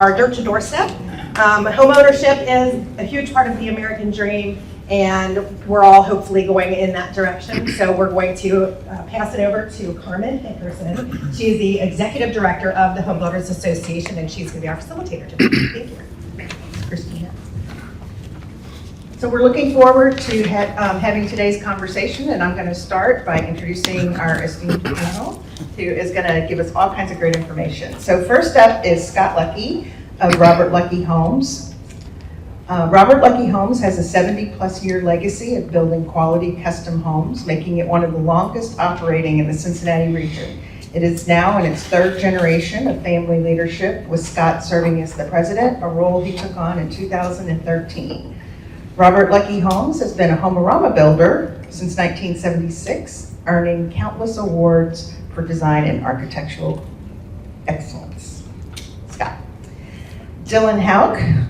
Our dirt to doorstep. Home ownership is a huge part of the American dream, and we're all hopefully going in that direction. So we're going to pass it over to Carmen Hickerson. She's the executive director of the Home Builders Association, and she's going to be our facilitator today. Thank you, Christina. So we're looking forward to having today's conversation, and I'm going to start by introducing our esteemed panel, who is going to give us all kinds of great information. So first up is Scott Lucke of Robert Lucke Homes. Robert Lucke Homes has a 70-plus year legacy of building quality custom homes, making it one of the longest operating in the Cincinnati region. It is now in its third generation of family leadership, with Scott serving as the president, a role he took on in 2013. Robert Lucke Homes has been a Homeorama builder since 1976, earning countless awards for design and architectural excellence. Scott. Dillon Houk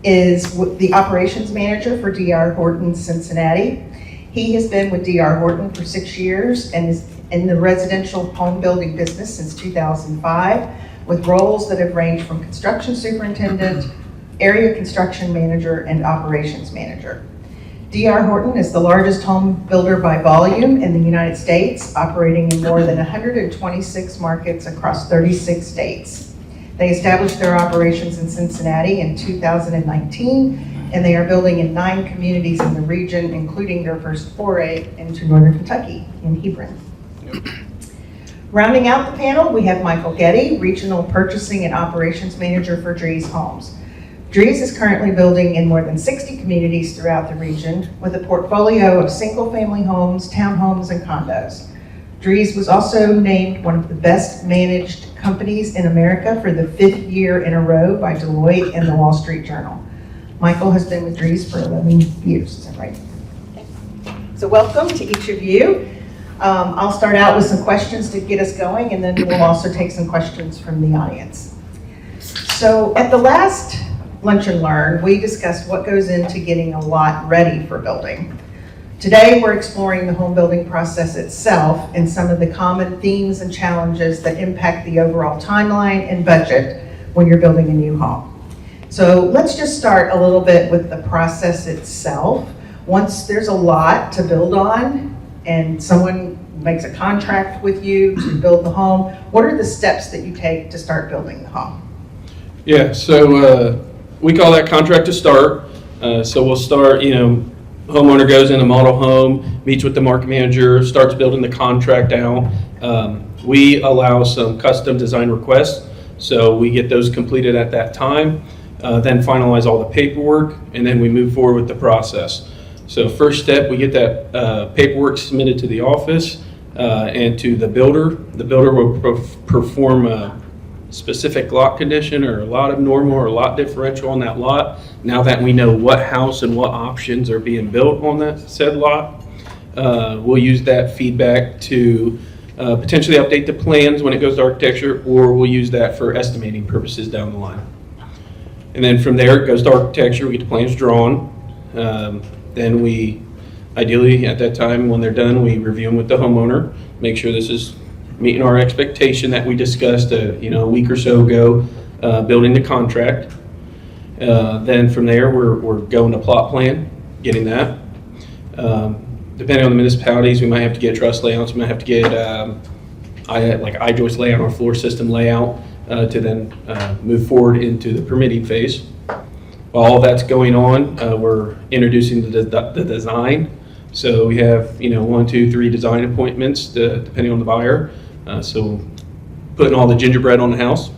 is the operations manager for D.R. Horton Cincinnati. He has been with D.R. Horton for 6 years and is in the residential home building business since 2005, with roles that have ranged from construction superintendent, area construction manager, and operations manager. D.R. Horton is the largest home builder by volume in the United States, operating in more than 126 markets across 36 states. They established their operations in Cincinnati in 2019, and they are building in 9 communities in the region, including their first foray into Northern Kentucky in Hebron. Rounding out the panel, we have Michael Goedde, Regional Purchasing and Operations Manager for Dries Homes. Dries is currently building in more than 60 communities throughout the region, with a portfolio of single-family homes, townhomes, and condos. Dries was also named one of the best managed companies in America for the 5th year in a row by Deloitte and the Wall Street Journal. Michael has been with Dries for 11 years, is that right? So welcome to each of you. I'll start out with some questions to get us going, and then we'll also take some questions from the audience. So at the last Lunch and Learn, we discussed what goes into getting a lot ready for building. Today, we're exploring the home building process itself and some of the common themes and challenges that impact the overall timeline and budget when you're building a new home. So let's just start a little bit with the process itself. Once there's a lot to build on and someone makes a contract with you to build the home, what are the steps that you take to start building the home? Yeah, so we call that contract to start. So we'll start, homeowner goes in a model home, meets with the market manager, starts building the contract out. We allow some custom design requests, so we get those completed at that time, then finalize all the paperwork, and then we move forward with the process. So first step, we get that paperwork submitted to the office and to the builder. The builder will perform a specific lot condition or a lot abnormal or a lot differential on that lot. Now that we know what house and what options are being built on that said lot, we'll use that feedback to potentially update the plans when it goes to architecture, or we'll use that for estimating purposes down the line. And then from there it goes to architecture, we get the plans drawn. Then we, ideally at that time when they're done, we review them with the homeowner, make sure this is meeting our expectation that we discussed a week or so ago, building the contract. Then from there, we're going to plot plan, getting that. Depending on the municipalities, we might have to get truss layouts, we might have to get I-joist layout or floor system layout to then move forward into the permitting phase. While all that's going on, we're introducing the design. So we have 1, 2, 3 design appointments depending on the buyer. So putting all the gingerbread on the house.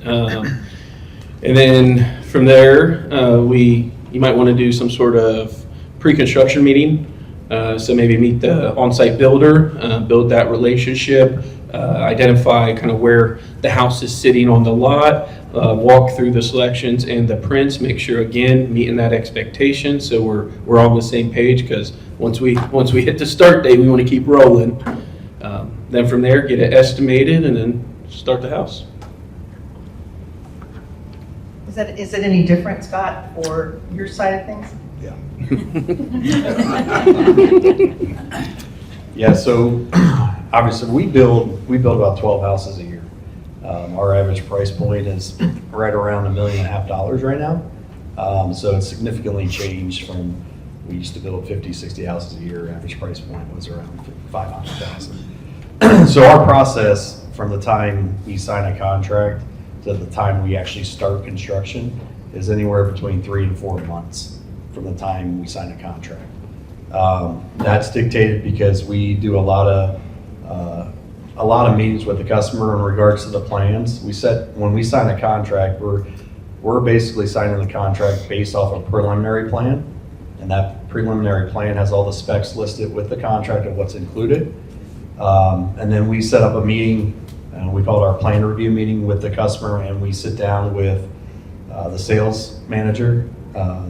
And then from there, you might want to do some sort of pre-construction meeting. So maybe meet the on-site builder, build that relationship, identify kind of where the house is sitting on the lot, walk through the selections and the prints, make sure again meeting that expectation so we're all on the same page, because once we hit the start date, we want to keep rolling. Then from there, get it estimated and then start the house. Is it any different, Scott, for your side of things? Yeah. Yeah, so obviously we build about 12 houses a year. Our average price point is right around $1.5 million right now. So it's significantly changed from, we used to build 50, 60 houses a year. Average price point was around 500,000. So our process from the time we sign a contract to the time we actually start construction is anywhere between 3 and 4 months from the time we sign a contract. That's dictated because we do a lot of meetings with the customer in regards to the plans. When we sign a contract, we're basically signing the contract based off a preliminary plan, and that preliminary plan has all the specs listed with the contract of what's included. And then we set up a meeting, we call it our plan review meeting with the customer, and we sit down with the sales manager,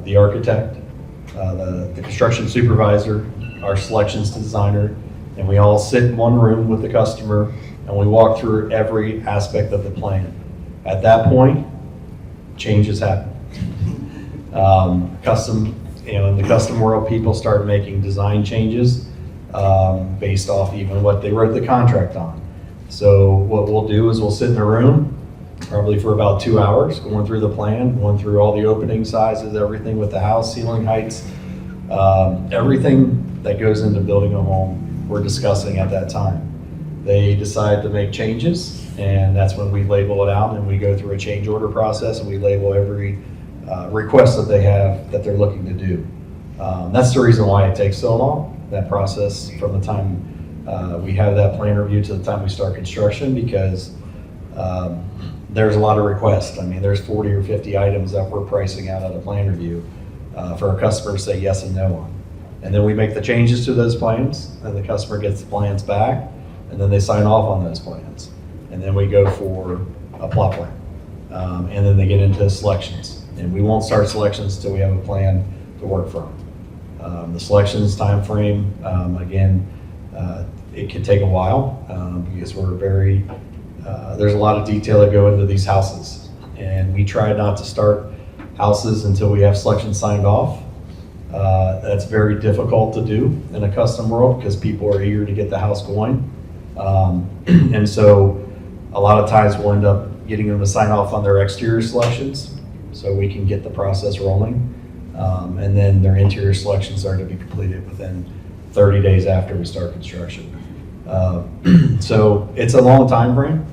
the architect, the construction supervisor, our selections designer, and we all sit in one room with the customer and we walk through every aspect of the plan. At that point, changes happen. In the custom world, people start making design changes based off even what they wrote the contract on. So what we'll do is we'll sit in a room probably for about 2 hours, going through the plan, going through all the opening sizes, everything with the house, ceiling heights, everything that goes into building a home, we're discussing at that time. They decide to make changes, and that's when we label it out, and we go through a change order process, and we label every request that they have that they're looking to do. That's the reason why it takes so long, that process from the time we have that plan review to the time we start construction, because there's a lot of requests. I mean, there's 40 or 50 items that we're pricing out at a plan review for our customer to say yes and no on. And then we make the changes to those plans, and the customer gets the plans back, and then they sign off on those plans. And then we go for a plot plan. And then they get into selections. And we won't start selections until we have a plan to work from. The selections time frame, again, it can take a while because there's a lot of detail that go into these houses. And we try not to start houses until we have selections signed off. That's very difficult to do in a custom world because people are eager to get the house going. And so a lot of times we'll end up getting them to sign off on their exterior selections so we can get the process rolling. And then their interior selections are to be completed within 30 days after we start construction. So it's a long time frame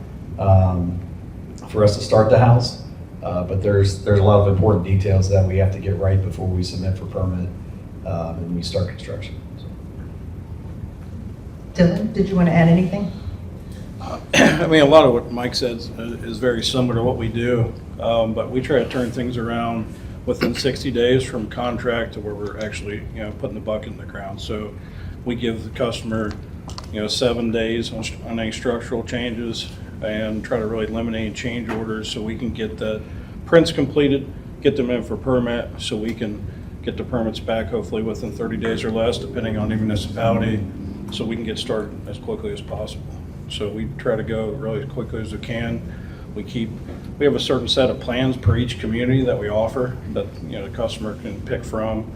for us to start the house, but there's a lot of important details that we have to get right before we submit for permit and we start construction. Dillon, did you want to add anything? I mean, a lot of what Mike said is very similar to what we do, but we try to turn things around within 60 days from contract to where we're actually, putting the bucket in the ground. So we give the customer, 7 days on any structural changes and try to really eliminate any change orders so we can get the prints completed, get them in for permit, so we can get the permits back hopefully within 30 days or less, depending on the municipality, so we can get started as quickly as possible. So we try to go really as quickly as we can. We have a certain set of plans per each community that we offer that the customer can pick from,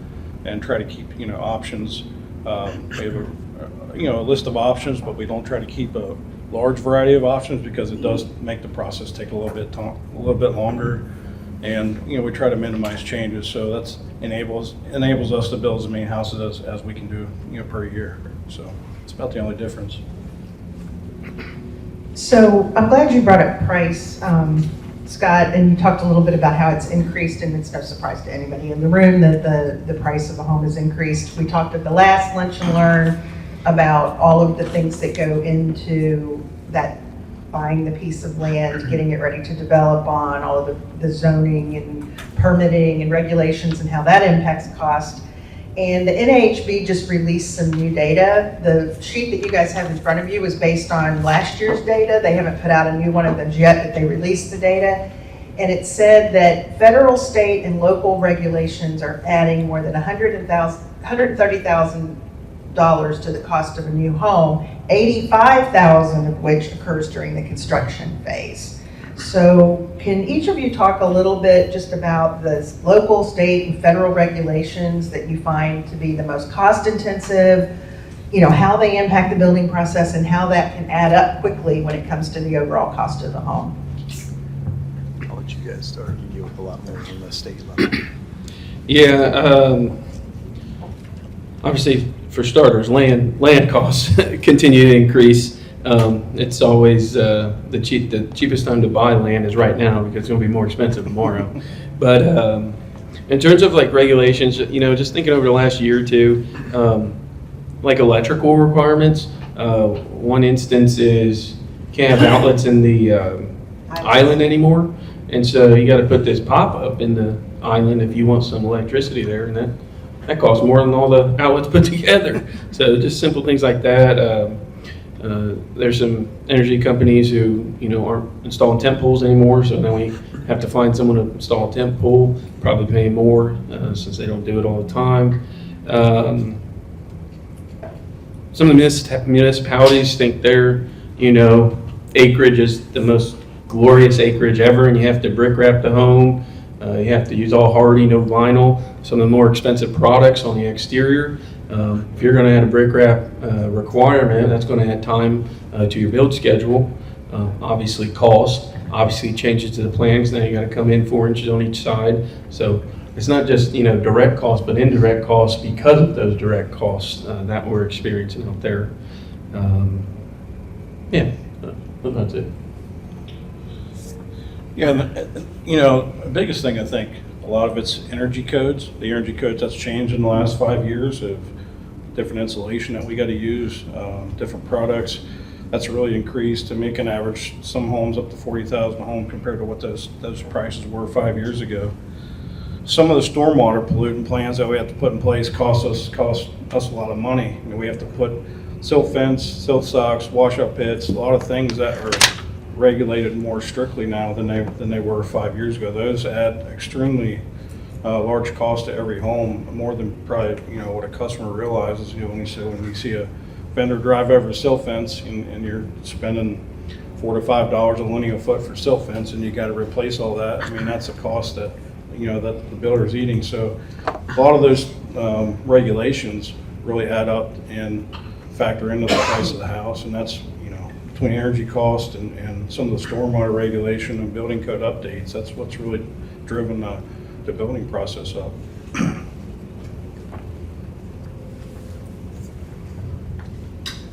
and try to keep options. We have a list of options, but we don't try to keep a large variety of options because it does make the process take a little bit longer. And we try to minimize changes, so that's enables us to build as many houses as we can do per year. So it's about the only difference. So I'm glad you brought up price, Scott, and you talked a little bit about how it's increased, and it's no surprise to anybody in the room that the price of a home has increased. We talked at the last Lunch and Learn about all of the things that go into that, buying the piece of land, getting it ready to develop on, all of the zoning and permitting and regulations and how that impacts cost. And the NAHB just released some new data. The sheet that you guys have in front of you is based on last year's data. They haven't put out a new one of them yet, but they released the data. And it said that federal, state, and local regulations are adding more than $130,000 to the cost of a new home, $85,000 of which occurs during the construction phase. So can each of you talk a little bit just about the local, state, and federal regulations that you find to be the most cost intensive, how they impact the building process and how that can add up quickly when it comes to the overall cost of the home? you guys start, you deal with a lot more than the state level. Yeah, obviously, for starters, land costs continue to increase. It's always the cheapest time to buy land is right now because it's going to be more expensive tomorrow. But in terms of like regulations, just thinking over the last year or two, like electrical requirements. One instance is can't have outlets in the island anymore, and so you got to put this pop-up in the island if you want some electricity there, and that costs more than all the outlets put together. So just simple things like that. There's some energy companies who aren't installing temp poles anymore, so now we have to find someone to install a temp pole, probably pay more since they don't do it all the time. Some of the municipalities think their acreage is the most glorious acreage ever, and you have to brick wrap the home. You have to use all hardy, no vinyl. Some of the more expensive products on the exterior. If you're going to add a brick wrap requirement, that's going to add time to your build schedule. Obviously cost, obviously changes to the plans. Now you got to come in 4 inches on each side. So it's not just direct costs, but indirect costs because of those direct costs that we're experiencing out there. That's it. Yeah, the biggest thing I think, a lot of it's energy codes. The energy codes that's changed in the last 5 years of different insulation that we got to use, different products. That's really increased to make an average, some homes up to $40,000 a home compared to what those prices were 5 years ago. Some of the stormwater pollutant plans that we have to put in place cost us a lot of money. We have to put silt fence, silt socks, wash-up pits, a lot of things that are regulated more strictly now than they were 5 years ago. Those add extremely large cost to every home, more than probably what a customer realizes. When we see a vendor drive over a silt fence and you're spending $4 to $5 a linear foot for silt fence, and you got to replace all that. I mean, that's a cost that that the builder's eating. So a lot of those regulations really add up and factor into the price of the house, and that's between energy cost and some of the stormwater regulation and building code updates. That's what's really driven the building process up.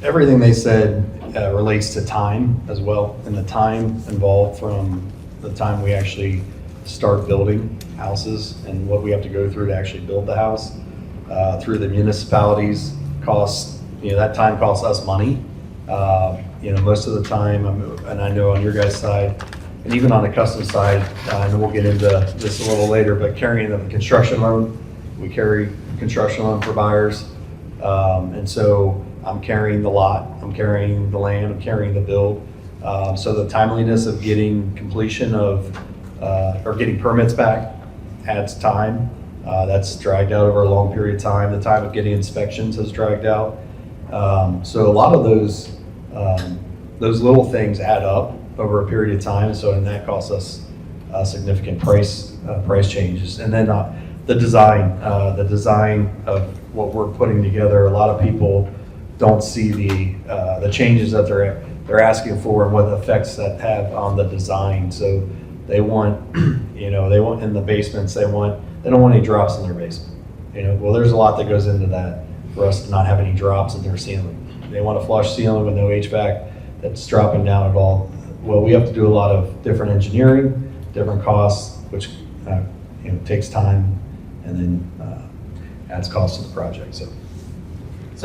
Everything they said relates to time as well, and the time involved from the time we actually start building houses and what we have to go through to actually build the house through the municipalities costs. That time costs us money. Most of the time, and I know on your guys' side, and even on the custom side, and we'll get into this a little later, but carrying the construction loan, we carry construction loan for buyers. And so I'm carrying the lot, I'm carrying the land, I'm carrying the build. So the timeliness of getting completion of, or getting permits back adds time. That's dragged out over a long period of time. The time of getting inspections has dragged out. So a lot of those little things add up over a period of time. So, and that costs us significant price changes. And then the design of what we're putting together. A lot of people don't see the changes that they're asking for and what effects that have on the design. So they want, they want in the basements, they don't want any drops in their basement. Well, there's a lot that goes into that for us to not have any drops in their ceiling. They want a flush ceiling with no HVAC that's dropping down at all. Well, we have to do a lot of different engineering, different costs, which takes time and then adds cost to the project. So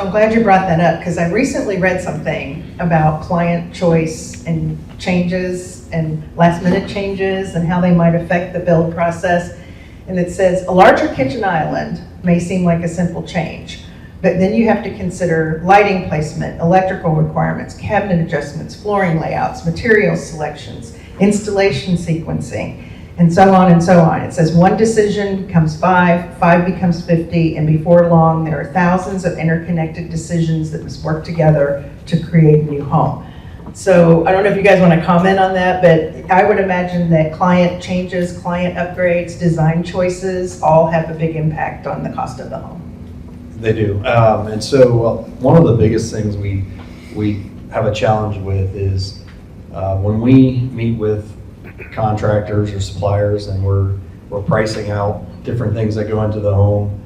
I'm glad you brought that up, because I recently read something about client choice and changes and last minute changes and how they might affect the build process. And it says a larger kitchen island may seem like a simple change, but then you have to consider lighting placement, electrical requirements, cabinet adjustments, flooring layouts, material selections, installation sequencing, and so on and so on. It says one decision becomes 5, 5 becomes 50, and before long there are thousands of interconnected decisions that must work together to create a new home. So I don't know if you guys want to comment on that, but I would imagine that client changes, client upgrades, design choices all have a big impact on the cost of the home. They do. And so one of the biggest things we have a challenge with is when we meet with contractors or suppliers, and we're pricing out different things that go into the home.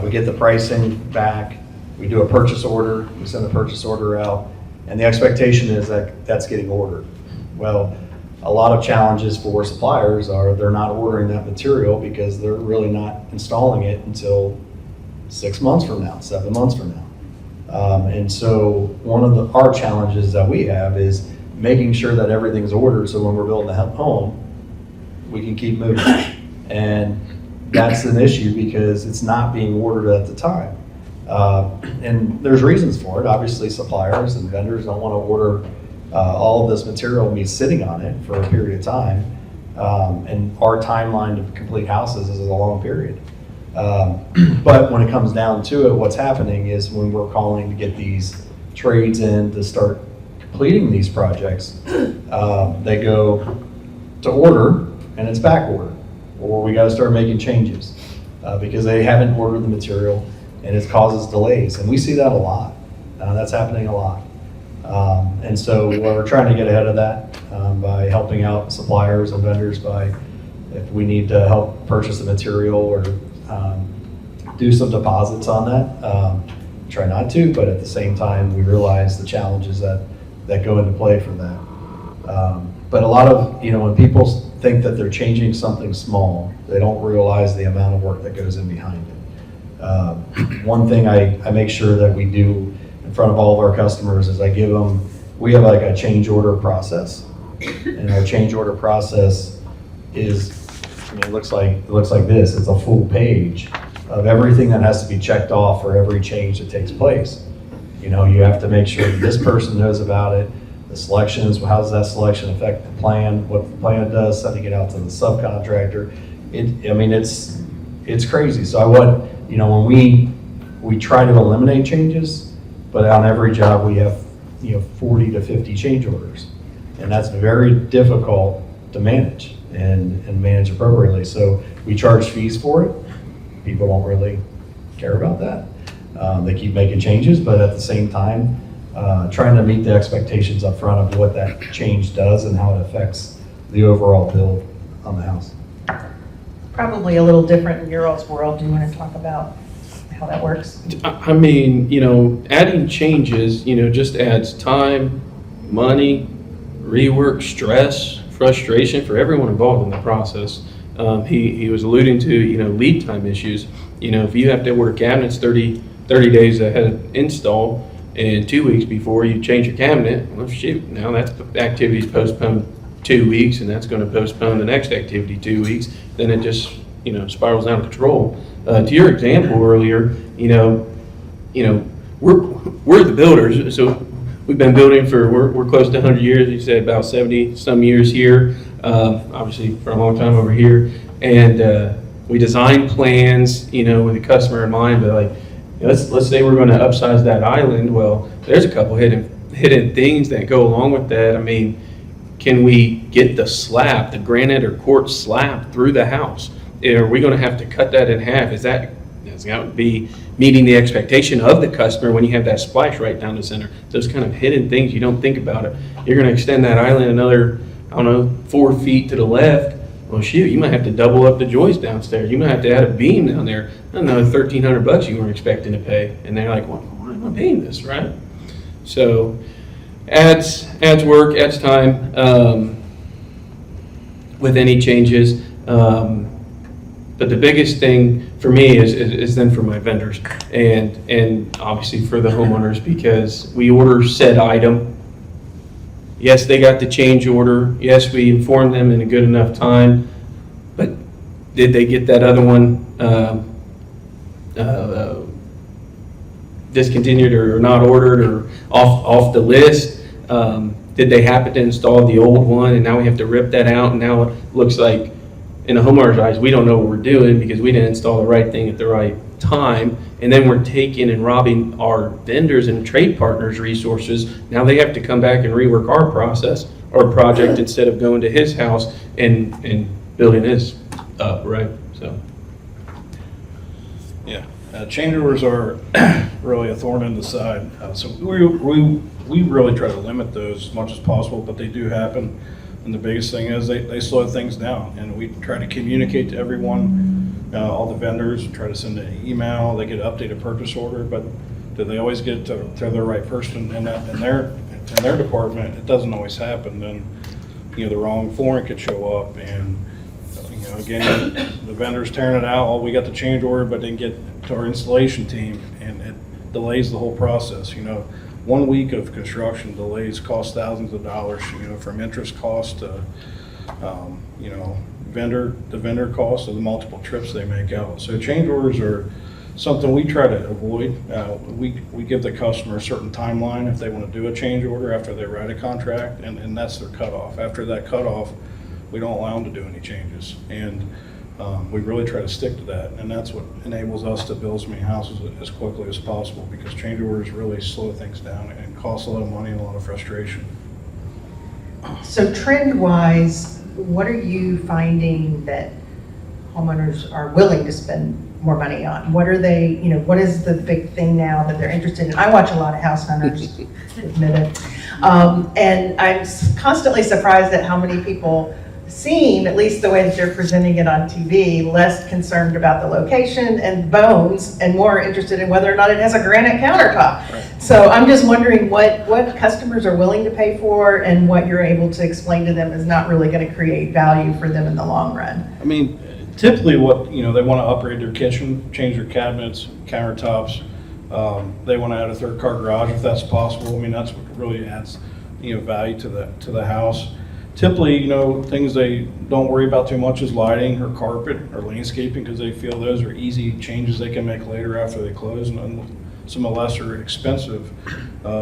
We get the pricing back, we do a purchase order, we send the purchase order out, and the expectation is that that's getting ordered. Well, a lot of challenges for suppliers are they're not ordering that material because they're really not installing it until 6 months from now, 7 months from now. And so one of our challenges that we have is making sure that everything's ordered so when we're building a home, we can keep moving. And that's an issue because it's not being ordered at the time. And there's reasons for it. Obviously, suppliers and vendors don't want to order all of this material and be sitting on it for a period of time. And our timeline to complete houses is a long period. But when it comes down to it, what's happening is when we're calling to get these trades in to start completing these projects, they go to order and it's back ordered, or we got to start making changes because they haven't ordered the material and it causes delays. And we see that a lot. That's happening a lot. And so we're trying to get ahead of that by helping out suppliers and vendors by if we need to help purchase the material or do some deposits on that. Try not to, but at the same time, we realize the challenges that go into play for that. But a lot of, when people think that they're changing something small, they don't realize the amount of work that goes in behind it. One thing I make sure that we do in front of all of our customers is I give them, we have like a change order process. And our change order process is, it looks like this. It's a full page of everything that has to be checked off for every change that takes place. You have to make sure that this person knows about it. The selections, how does that selection affect the plan? What the plan does, sending it out to the subcontractor. It's crazy. So I want, when we try to eliminate changes, but on every job we have, 40 to 50 change orders. And that's very difficult to manage and manage appropriately. So we charge fees for it. People don't really care about that. They keep making changes, but at the same time, trying to meet the expectations up front of what that change does and how it affects the overall build on the house. Probably a little different in your all's world. Do you want to talk about how that works? I mean, adding changes, just adds time, money, rework, stress, frustration for everyone involved in the process. He was alluding to, lead time issues. If you have to order cabinets 30 days ahead of install and 2 weeks before you change your cabinet, well, shoot, now that activity's postponed 2 weeks and that's going to postpone the next activity 2 weeks. Then it just, spirals out of control. To your example earlier, we're the builders, so we've been building for, we're close to 100 years, you said about 70 some years here, obviously for a long time over here. And we design plans, with the customer in mind, but like, let's say we're going to upsize that island. Well, there's a couple hidden things that go along with that. I mean, can we get the granite or quartz slab through the house? Are we going to have to cut that in half? Is that going to be meeting the expectation of the customer when you have that splash right down the center? Those kind of hidden things, you don't think about it. You're going to extend that island another, 4 feet to the left. Well, shoot, you might have to double up the joist downstairs. You might have to add a beam down there. Another $1,300 you weren't expecting to pay. And they're like, well, why am I paying this, right? So adds work, adds time with any changes. But the biggest thing for me is then for my vendors and obviously for the homeowners, because we order said item. Yes, they got the change order. Yes, we informed them in a good enough time, but did they get that other one discontinued or not ordered or off the list? Did they happen to install the old one and now we have to rip that out, and now it looks like in a homeowner's eyes we don't know what we're doing because we didn't install the right thing at the right time, and then we're taking and robbing our vendors and trade partners resources. Now they have to come back and rework our process or project instead of going to his house and building his up, right? So Yeah, change orders are really a thorn in the side. So we really try to limit those as much as possible, but they do happen. And the biggest thing is they slow things down, and we try to communicate to everyone, all the vendors, try to send an email, they get an updated purchase order, but do they always get it to the right person in their department? It doesn't always happen. Then, the wrong flooring could show up, and, again, the vendor's tearing it out, we got the change order, but didn't get to our installation team, and it delays the whole process. 1 week of construction delays cost thousands of dollars, from interest cost to, the vendor cost of the multiple trips they make out. So change orders are something we try to avoid. We give the customer a certain timeline if they want to do a change order after they write a contract, and that's their cutoff. After that cutoff, we don't allow them to do any changes. And we really try to stick to that, and that's what enables us to build as many houses as quickly as possible, because change orders really slow things down and cost a lot of money and a lot of frustration. So trend-wise, what are you finding that homeowners are willing to spend more money on? What are they, what is the big thing now that they're interested in? I watch a lot of House Hunters, admit it. And I'm constantly surprised at how many people seem, at least the way that they're presenting it on TV, less concerned about the location and bones and more interested in whether or not it has a granite countertop. Right. So I'm just wondering what customers are willing to pay for, and what you're able to explain to them is not really going to create value for them in the long run. I mean, typically what, they want to upgrade their kitchen, change their cabinets, countertops. They want to add a third car garage if that's possible. I mean, that's what really adds, value to the house. Typically, things they don't worry about too much is lighting or carpet or landscaping, because they feel those are easy changes they can make later after they close, and some of the lesser expensive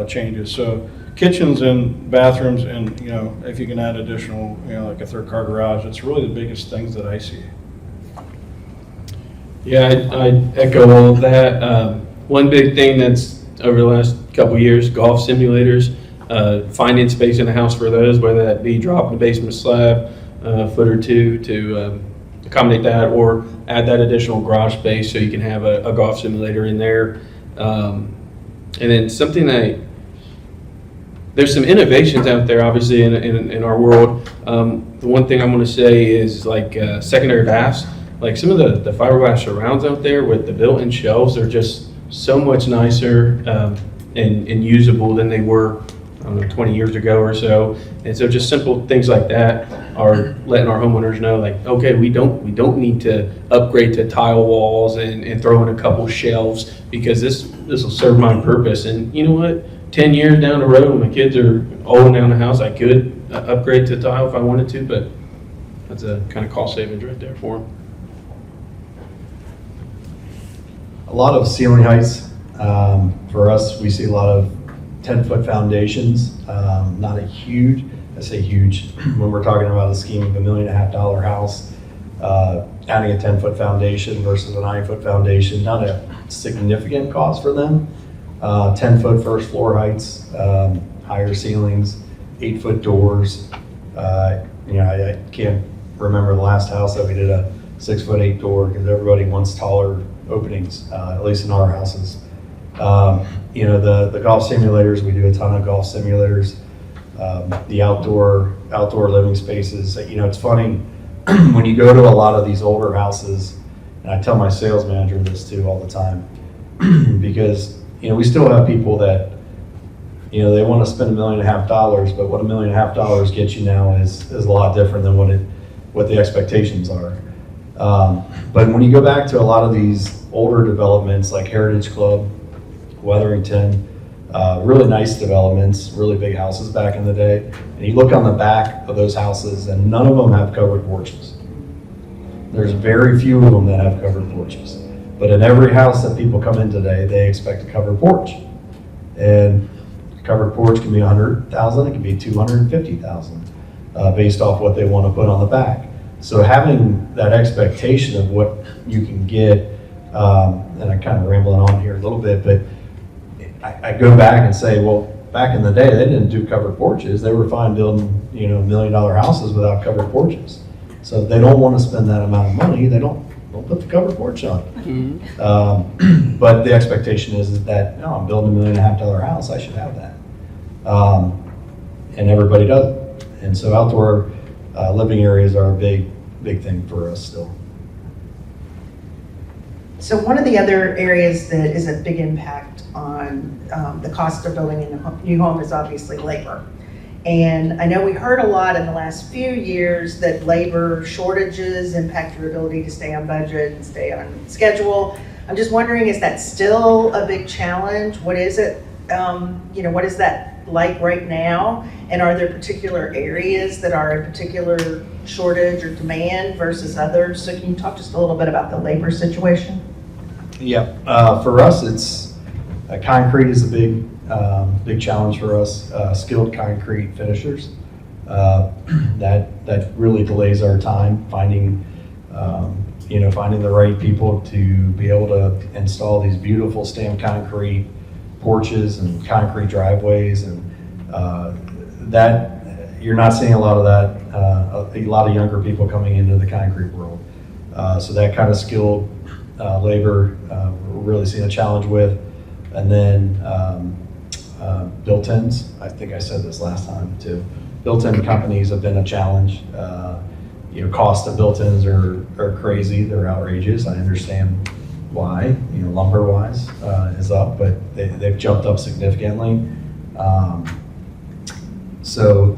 changes. So kitchens and bathrooms, and if you can add additional, like a third car garage, it's really the biggest things that I see. Yeah, I echo all of that. One big thing that's over the last couple of years, golf simulators. Finding space in the house for those, whether that be dropping the basement slab a foot or two to accommodate that, or add that additional garage space so you can have a golf simulator in there. And then something there's some innovations out there, obviously, in our world. The one thing I'm going to say is like secondary baths. Like some of the fiberglass surrounds out there with the built-in shelves are just so much nicer and usable than they were 20 years ago or so. And so just simple things like that are letting our homeowners know, like, okay, we don't need to upgrade to tile walls and throw in a couple shelves, because this will serve my purpose. And you know what? 10 years down the road, when my kids are old and down the house, I could upgrade to tile if I wanted to, but that's a kind of cost savings right there for them. A lot of ceiling heights. For us, we see a lot of 10-foot foundations, not a huge, I say huge, when we're talking about a scheme of $1.5 million house, adding a 10-foot foundation versus a 9-foot foundation, not a significant cost for them. 10-foot first floor heights, higher ceilings, 8-foot doors. I can't remember the last house that we did a 6'8" door, because everybody wants taller openings, at least in our houses. The golf simulators, we do a ton of golf simulators. The outdoor living spaces. It's funny when you go to a lot of these older houses, and I tell my sales manager this too all the time, because we still have people that they want to spend $1.5 million, but what $1.5 million gets you now is a lot different than what the expectations are. But when you go back to a lot of these older developments like Heritage Club, Weatherington, really nice developments, really big houses back in the day. And you look on the back of those houses, and none of them have covered porches. There's very few of them that have covered porches. But in every house that people come in today, they expect a covered porch. And a covered porch can be $100,000, it can be $250,000, based off what they want to put on the back. So having that expectation of what you can get, and I'm kind of rambling on here a little bit, but I go back and say, well, back in the day, they didn't do covered porches. They were fine building, $1 million houses without covered porches. So if they don't want to spend that amount of money, they don't put the covered porch on. Mm-hmm. But the expectation is that, no, I'm building $1.5 million house, I should have that. And everybody does it. And so outdoor living areas are a big thing for us still. So one of the other areas that is a big impact on the cost of building a new home is obviously labor. And I know we heard a lot in the last few years that labor shortages impact your ability to stay on budget and stay on schedule. I'm just wondering, is that still a big challenge? What is it, what is that like right now? And are there particular areas that are a particular shortage or demand versus others? So can you talk just a little bit about the labor situation? Yeah, for us, it's concrete is a big challenge for us. Skilled concrete finishers, that really delays our time finding the right people to be able to install these beautiful stamped concrete porches and concrete driveways, and that you're not seeing a lot of that. A lot of younger people coming into the concrete world, so that kind of skilled labor we're really seeing a challenge with. And then built-ins, I think I said this last time too. Built-in companies have been a challenge. Cost of built-ins are crazy, they're outrageous. I understand why, lumber-wise is up, but they've jumped up significantly. So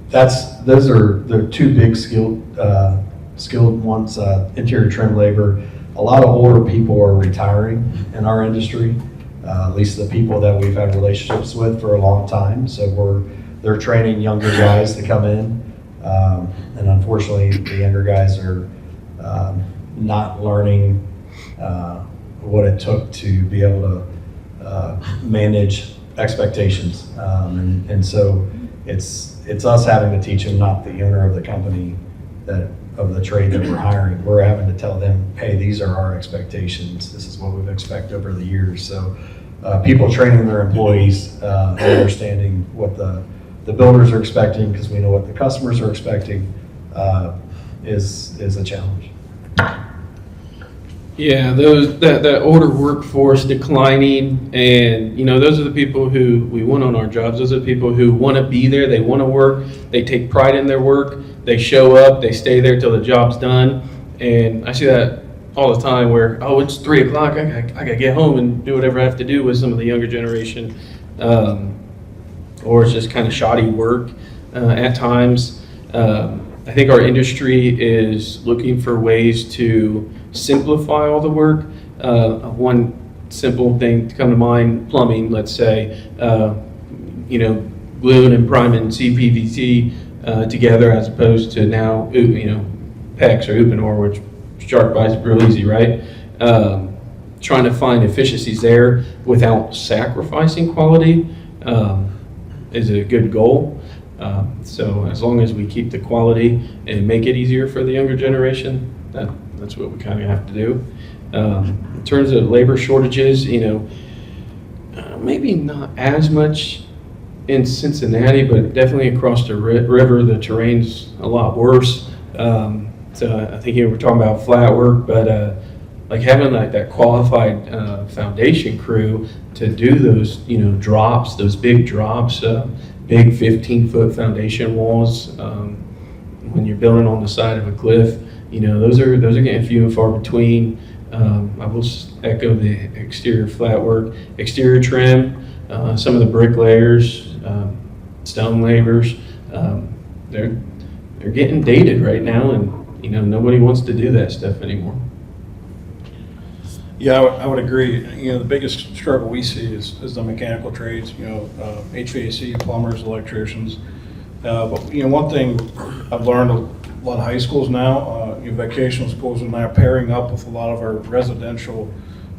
those are the two big skilled ones. Interior trim labor. A lot of older people are retiring in our industry, at least the people that we've had relationships with for a long time. So they're training younger guys to come in, and unfortunately, the younger guys are not learning what it took to be able to manage expectations, and so it's us having to teach them, not the owner of the company of the trade that we're hiring. We're having to tell them, hey, these are our expectations. This is what we've expected over the years. So people training their employees, understanding what the builders are expecting, because we know what the customers are expecting, is a challenge. Yeah, that older workforce declining, and those are the people who we want on our jobs. Those are the people who want to be there. They want to work. They take pride in their work. They show up. They stay there till the job's done. And I see that all the time. Where it's 3 o'clock. I gotta get home and do whatever I have to do with some of the younger generation, or it's just kind of shoddy work at times. I think our industry is looking for ways to simplify all the work. One simple thing to come to mind, plumbing, let's say, gluing and priming CPVC together, as opposed to now, PEX or Uponor, which shark bites real easy, right? Trying to find efficiencies there without sacrificing quality is a good goal. So as long as we keep the quality and make it easier for the younger generation, that's what we kind of have to do. In terms of labor shortages, maybe not as much in Cincinnati, but definitely across the river, the terrain's a lot worse. So I think we're talking about flat work, but like having that qualified foundation crew to do those, drops, those big drops, big 15-foot foundation walls, when you're building on the side of a cliff, those are getting few and far between. I will echo the exterior flat work, exterior trim, some of the bricklayers, stone laborers, they're getting dated right now, and nobody wants to do that stuff anymore. Yeah, I would agree. The biggest struggle we see is the mechanical trades, HVAC, plumbers, electricians. But one thing I've learned, a lot of high schools now, vocational schools are now pairing up with a lot of our residential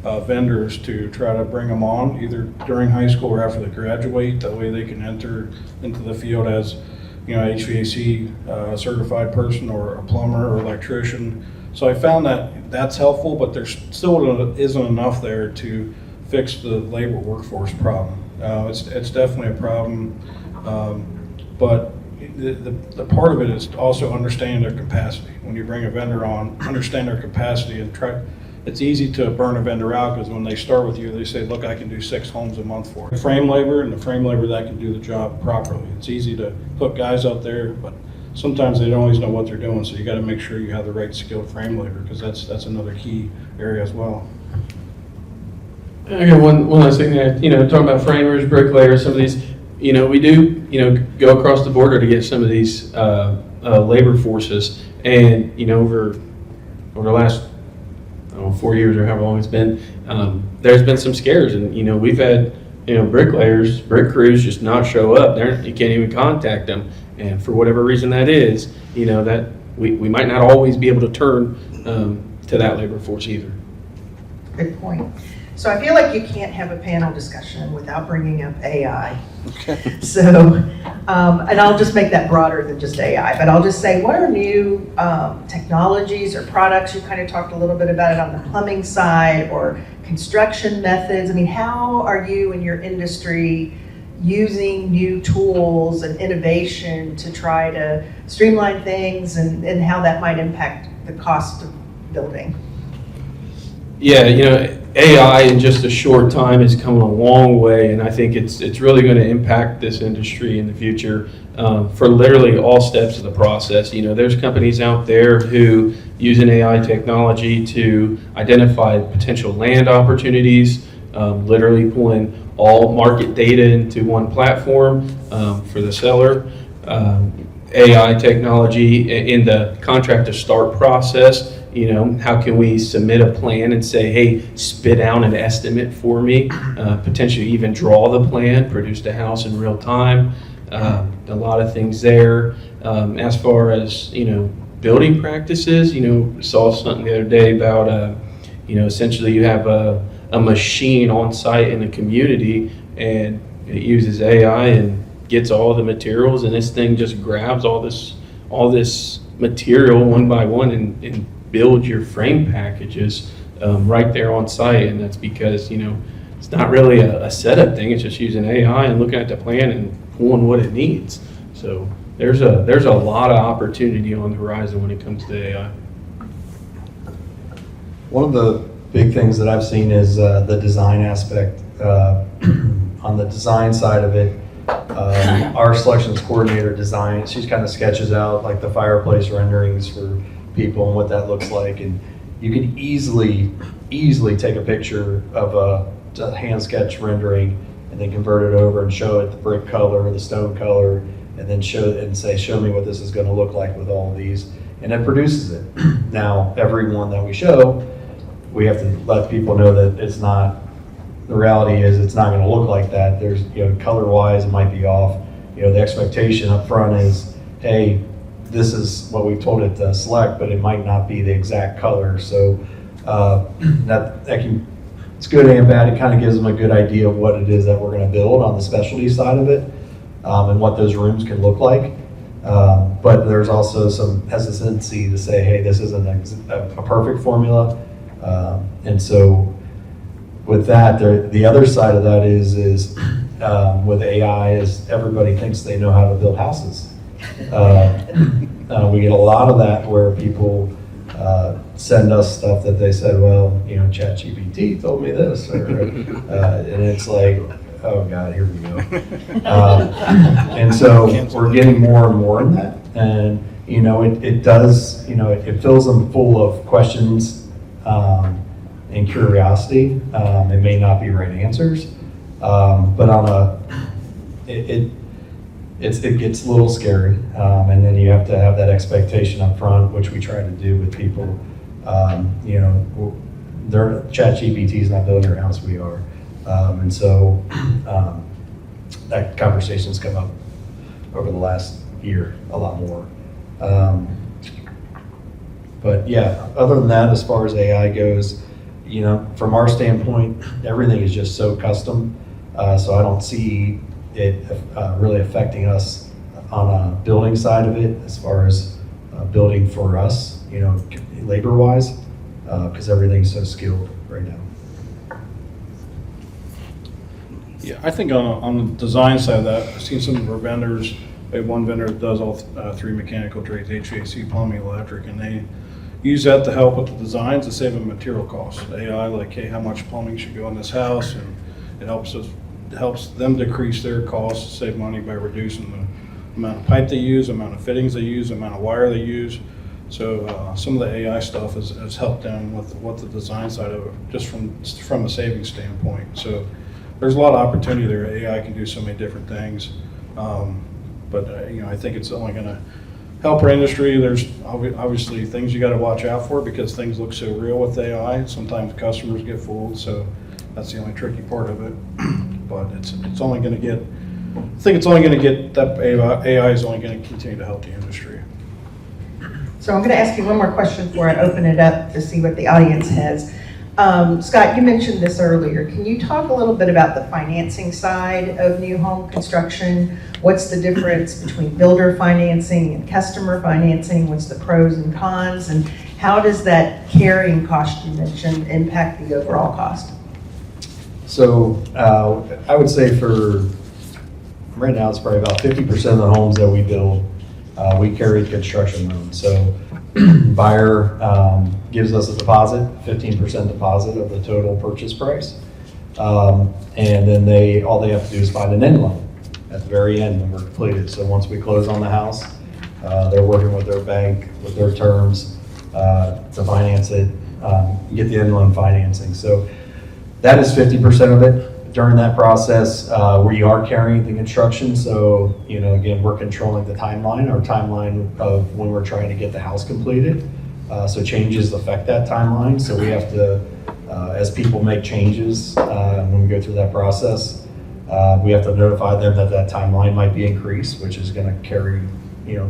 vendors to try to bring them on either during high school or after they graduate. That way they can enter into the field as HVAC certified person or a plumber or electrician. So I found that's helpful, but there still isn't enough there to fix the labor workforce problem. It's definitely a problem, but the part of it is also understanding their capacity. When you bring a vendor on, understand their capacity and it's easy to burn a vendor out because when they start with you, they say, look, I can do 6 homes a month for you. Frame labor and the frame labor that can do the job properly. It's easy to put guys out there, but sometimes they don't always know what they're doing, so you got to make sure you have the right skilled frame labor because that's another key area as well. I got one last thing there, talking about framers, bricklayers, some of these, we do, go across the border to get some of these labor forces. And, over the last, 4 years or however long it's been, there's been some scares. And, we've had, bricklayers, brick crews just not show up. You can't even contact them. And for whatever reason that is, that we might not always be able to turn to that labor force either. Good point. So I feel like you can't have a panel discussion without bringing up AI. Okay. So, and I'll just make that broader than just AI, but I'll just say, what are new technologies or products? You kind of talked a little bit about it on the plumbing side or construction methods. I mean, how are you in your industry using new tools and innovation to try to streamline things and how that might impact the cost of building? Yeah, AI in just a short time has come a long way, and I think it's really going to impact this industry in the future for literally all steps of the process. There's companies out there who use an AI technology to identify potential land opportunities, literally pulling all market data into one platform for the seller. AI technology in the contract to start process. How can we submit a plan and say, hey, spit out an estimate for me, potentially even draw the plan, produce the house in real time. A lot of things there. As far as, building practices, saw something the other day about, essentially you have a machine on site in a community and it uses AI and gets all the materials, and this thing just grabs all this material one by one and build your frame packages right there on site. And that's because it's not really a setup thing, it's just using AI and looking at the plan and pulling what it needs. So there's a lot of opportunity on the horizon when it comes to AI. One of the big things that I've seen is the design aspect. On the design side of it, our selections coordinator designs, she kind of sketches out like the fireplace renderings for people and what that looks like, and you can easily take a picture of a hand sketch rendering and then convert it over and show it the brick color or the stone color, and then show me what this is going to look like with all of these, and it produces it. Now every one that we show, we have to let people know that it's not, the reality is it's not going to look like that. There's, color wise it might be off. The expectation up front is, hey, this is what we've told it to select, but it might not be the exact color. So it's good and bad. It kind of gives them a good idea of what it is that we're going to build on the specialty side of it, and what those rooms can look like. But there's also some hesitancy to say, hey, this isn't a perfect formula. And so with that, the other side of that is with AI is everybody thinks they know how to build houses. We get a lot of that where people send us stuff that they said, well, ChatGPT told me this, and it's like, oh God, here we go. And so we're getting more and more in that, and it does, it fills them full of questions and curiosity. It may not be right answers, but it gets a little scary, and then you have to have that expectation up front, which we try to do with people. ChatGPT is not building your house, we are. And so that conversation's come up over the last year a lot more. But yeah, other than that, as far as AI goes, from our standpoint, everything is just so custom. So I don't see it really affecting us on a building side of it as far as building for us, labor-wise, because everything's so skilled right now. Yeah, I think on the design side of that, I've seen some of our vendors. We have one vendor that does all 3 mechanical trades, HVAC, plumbing, electric, and use that to help with the designs to save them material costs. AI, like, hey, how much plumbing should go in this house, and it helps them decrease their costs, save money by reducing the amount of pipe they use, the amount of fittings they use, the amount of wire they use. So some of the AI stuff has helped them with what the design side of it, just from a savings standpoint. So there's a lot of opportunity there. AI can do so many different things, but I think it's only going to help our industry. There's obviously things you got to watch out for because things look so real with AI. Sometimes customers get fooled, so that's the only tricky part of it. But it's only going to get. I think it's only going to get that AI is only going to continue to help the industry. So I'm going to ask you one more question before I open it up to see what the audience has. Scott, you mentioned this earlier. Can you talk a little bit about the financing side of new home construction? What's the difference between builder financing and customer financing? What's the pros and cons? And how does that carrying cost you mentioned impact the overall cost? So I would say for right now, it's probably about 50% of the homes that we build, we carry the construction loan. So buyer gives us a deposit, 15% deposit of the total purchase price. And then all they have to do is find an end loan at the very end when we're completed. So once we close on the house, they're working with their bank, with their terms to finance it, get the end loan financing. So that is 50% of it. During that process, we are carrying the construction. So, again, we're controlling the timeline, our timeline of when we're trying to get the house completed. So changes affect that timeline. So we have to, as people make changes, when we go through that process, we have to notify them that timeline might be increased, which is going to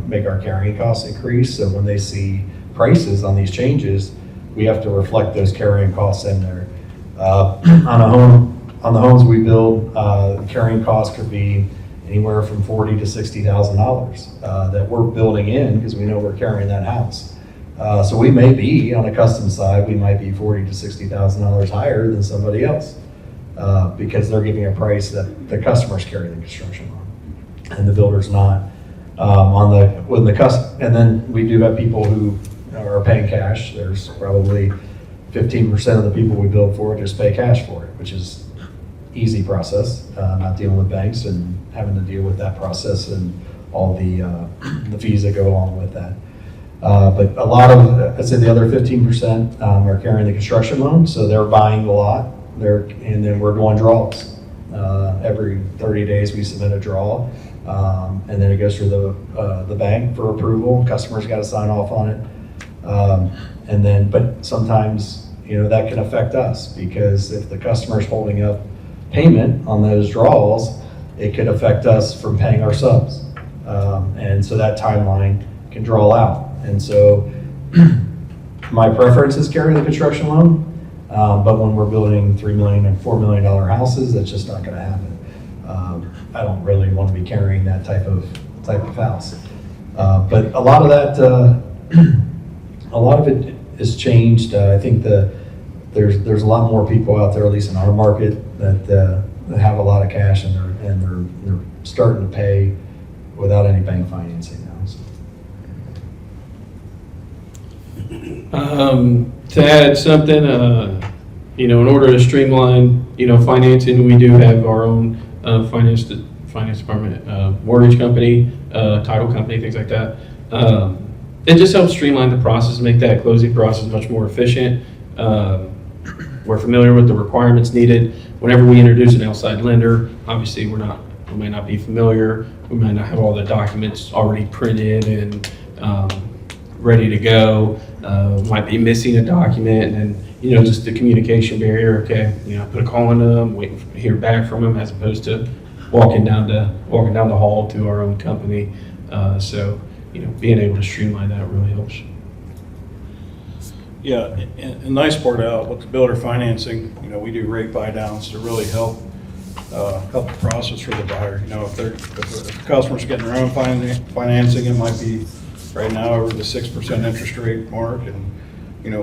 make our carrying costs increase. So when they see prices on these changes, we have to reflect those carrying costs in there. On the homes we build, carrying costs could be anywhere from $40,000 to $60,000 that we're building in because we know we're carrying that house. So we may be on a custom side, we might be $40,000 to $60,000 higher than somebody else because they're giving a price that the customers carry the construction on, and the builder's not. And then we do have people who are paying cash. There's probably 15% of the people we build for just pay cash for it, which is easy process, not dealing with banks and having to deal with that process and all the fees that go along with that. But a lot of, I'd say the other 15% are carrying the construction loan, so they're buying the lot, and then we're doing draws. Every 30 days we submit a draw, and then it goes through the bank for approval. Customers got to sign off on it. But sometimes, that can affect us because if the customer's holding up payment on those draws, it could affect us from paying our subs. And so that timeline can draw out. And so my preference is carrying the construction loan, but when we're building $3 million and $4 million houses, that's just not going to happen. I don't really want to be carrying that type of house. But a lot of it has changed. I think there's a lot more people out there, at least in our market, that have a lot of cash and they're starting to pay without any bank financing now. So. To add something, in order to streamline, financing, we do have our own finance department, mortgage company, title company, things like that. It just helps streamline the process, make that closing process much more efficient. We're familiar with the requirements needed. Whenever we introduce an outside lender, obviously we may not be familiar. We might not have all the documents already printed and ready to go. Might be missing a document, and just the communication barrier. Okay, put a call into them, waiting to hear back from them, as opposed to walking down the hall to our own company. So being able to streamline that really helps. Yeah, and nice part out with the builder financing, we do rate buy downs to really help the process for the buyer. If the customer's getting their own financing, it might be right now over the 6% interest rate mark, and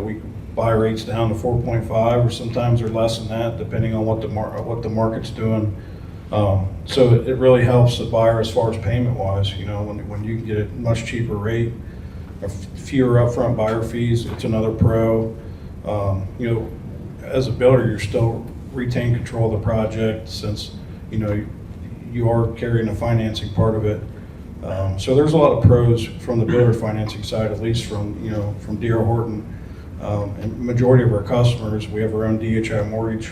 we buy rates down to 4.5, or sometimes they're less than that, depending on what the market's doing. So it really helps the buyer as far as payment wise. When you can get a much cheaper rate, fewer upfront buyer fees. It's another pro. You know, as a builder, you're still retain control of the project since, you know, you are carrying the financing part of it. So there's a lot of pros from the builder financing side, at least from, you know, from D.R. Horton. And majority of our customers, we have our own DHI mortgage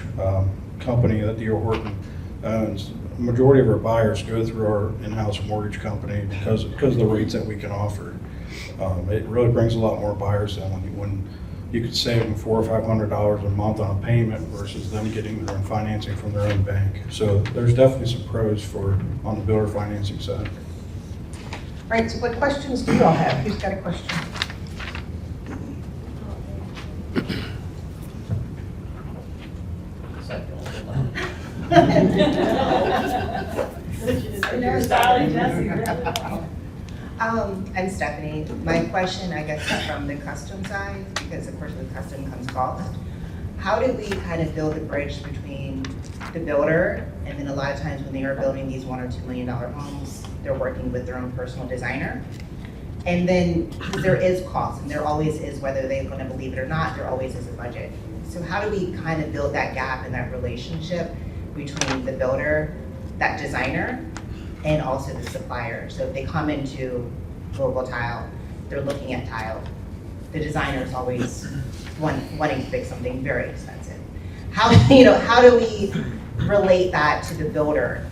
company that D.R. Horton owns. Majority of our buyers go through our in-house mortgage company because of the rates that we can offer. It really brings a lot more buyers in when you could save them $400 or $500 a month on a payment versus them getting their own financing from their own bank. So there's definitely some pros on the builder financing side. All right, so what questions do you all have? Who's got a question? I'm Stephanie. My question, I guess, is from the custom side, because of course with custom comes cost. How do we kind of build a bridge between the builder, and then a lot of times when they are building these $1 or $2 million homes, they're working with their own personal designer. And then there is cost, and there always is, whether they're going to believe it or not, there always is a budget. So how do we kind of build that gap and that relationship between the builder, that designer, and also the supplier? So if they come into Global Tile, they're looking at tile. The designer is always wanting to fix something very expensive. How do we relate that to the builder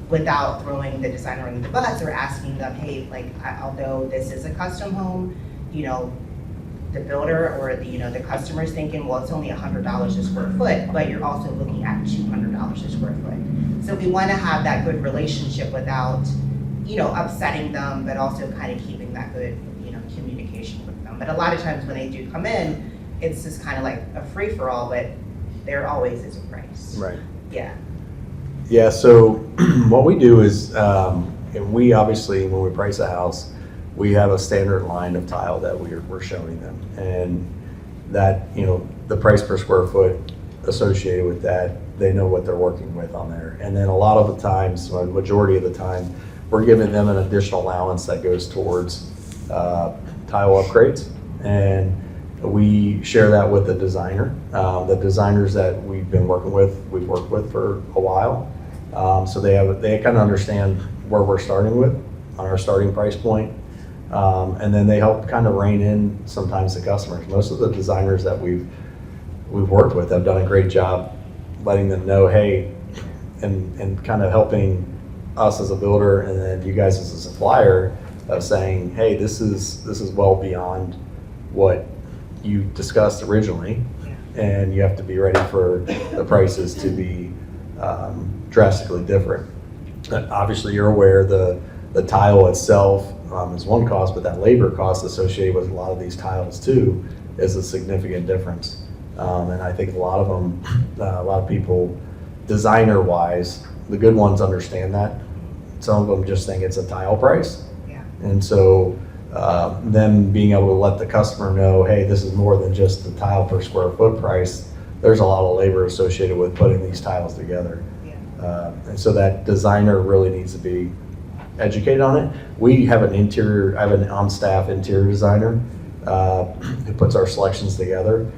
without throwing the designer under the bus or asking them, hey, like, although this is a custom home, you know, the builder or the customer's thinking, well, it's only $100 a square foot, but you're also looking at $200 a square foot. So we want to have that good relationship without, upsetting them, but also kind of keeping that good, communication with them. But a lot of times when they do come in, it's just kind of like a free-for-all, but there always is a price. Right. Yeah. Yeah, so what we do is, and we obviously, when we price a house, we have a standard line of tile that we're showing them. And that, the price per square foot associated with that, they know what they're working with on there. And then a lot of the times, well, the majority of the time, we're giving them an additional allowance that goes towards tile upgrades. And we share that with the designer. The designers that we've worked with for a while. So they kind of understand where we're starting with on our starting price point. And then they help kind of rein in sometimes the customers. Most of the designers that we've worked with have done a great job letting them know, hey, and kind of helping us as a builder and then you guys as a supplier of saying, hey, this is well beyond what you discussed originally, and you have to be ready for the prices to be drastically different. Obviously, you're aware the tile itself is one cost, but that labor cost associated with a lot of these tiles too is a significant difference. And I think a lot of them, a lot of people, designer-wise, the good ones understand that. Some of them just think it's a tile price. Yeah. And so them being able to let the customer know, hey, this is more than just the tile per square foot price. There's a lot of labor associated with putting these tiles together. Yeah. And so that designer really needs to be educated on it. We have I have an on-staff interior designer who puts our selections together,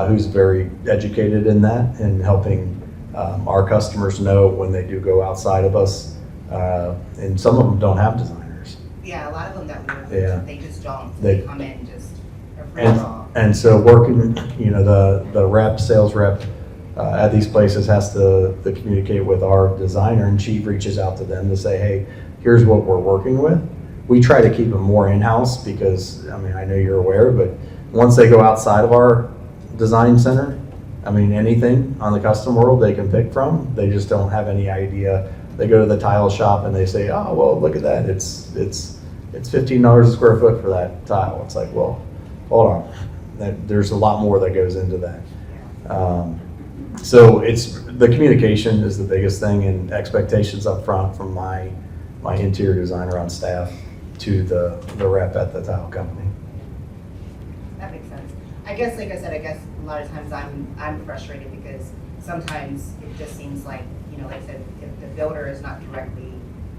who's very educated in that and helping our customers know when they do go outside of us. And some of them don't have designers. Yeah, a lot of them that we work Yeah. with, they just don't. They come in just a free for all. And so working, the sales rep at these places has to communicate with our designer, and she reaches out to them to say, hey, here's what we're working with. We try to keep them more in-house because, I know you're aware, but once they go outside of our design center, anything on the custom world they can pick from, they just don't have any idea. They go to the tile shop and they say, oh, well, look at that. It's $15 a square foot for that tile. It's like, well, hold on. There's a lot more that goes into that. So it's the communication is the biggest thing, and expectations up front from my interior designer on staff to the rep at the tile company. That makes sense. I guess, like I said, a lot of times I'm frustrated because sometimes it just seems like, like I said, if the builder is not directly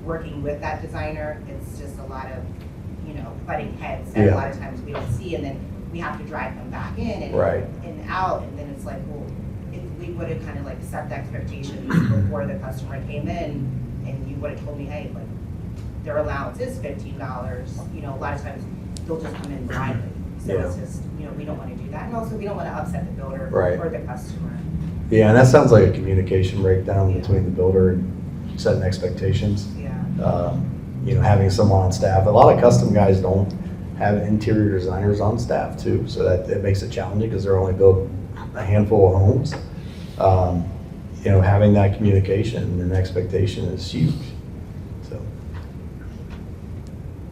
working with that designer, it's just a lot of butting heads that Yeah. a lot of times we don't see, and then we have to drive them back in and Right. and out, and then it's like, well, if we would have kind of like set the expectations before the customer came in, and you would have told me, hey, like, their allowance is $15, a lot of times they'll just come in blindly. So it's just, we don't want to do that, and also we don't want to upset the builder Right. or the customer. Yeah, and that sounds like a communication breakdown between the builder and setting expectations. Yeah. Having someone on staff. A lot of custom guys don't have interior designers on staff too, so that it makes it challenging because they're only built a handful of homes. Having that communication and expectation is huge. So.